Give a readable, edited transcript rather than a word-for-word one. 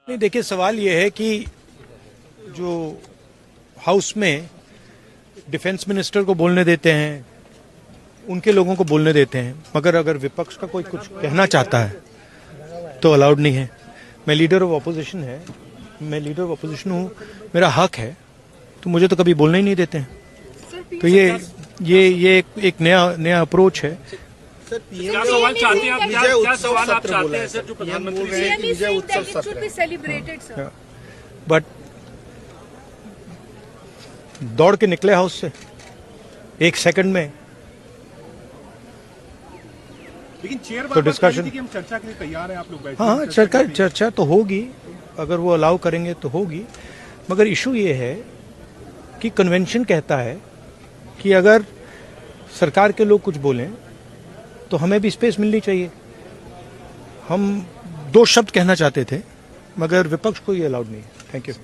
नहीं, देखिए सवाल ये है कि जो हाउस में डिफेंस मिनिस्टर को बोलने देते हैं, उनके लोगों को बोलने देते हैं, मगर अगर विपक्ष का कोई कुछ कहना चाहता है तो अलाउड नहीं है। मैं लीडर ऑफ अपोजिशन हूँ, मेरा हक है, तो मुझे तो कभी बोलने ही नहीं देते हैं। तो ये एक नया अप्रोच है। क्या सवाल चाहते हैं आप? क्या सवाल आप चाहते हैं सर जो प्रधानमंत्री विजय उत्सव सत्र? बट दौड़ के निकले हाउस से 1 सेकंड में, लेकिन चेयर तो डिस्कशन कि हम चर्चा के लिए तैयार हैं, आप लोग बैठे। हाँ, चर्चा तो होगी, अगर वो अलाउ करेंगे तो होगी। मगर इशू ये है कि कन्वेंशन कहता है कि अगर सरकार के लोग कुछ बोलें तो हमें भी स्पेस मिलनी चाहिए। हम 2 शब्द कहना चाहते थे, मगर विपक्ष को ये अलाउड नहीं है। Thank you.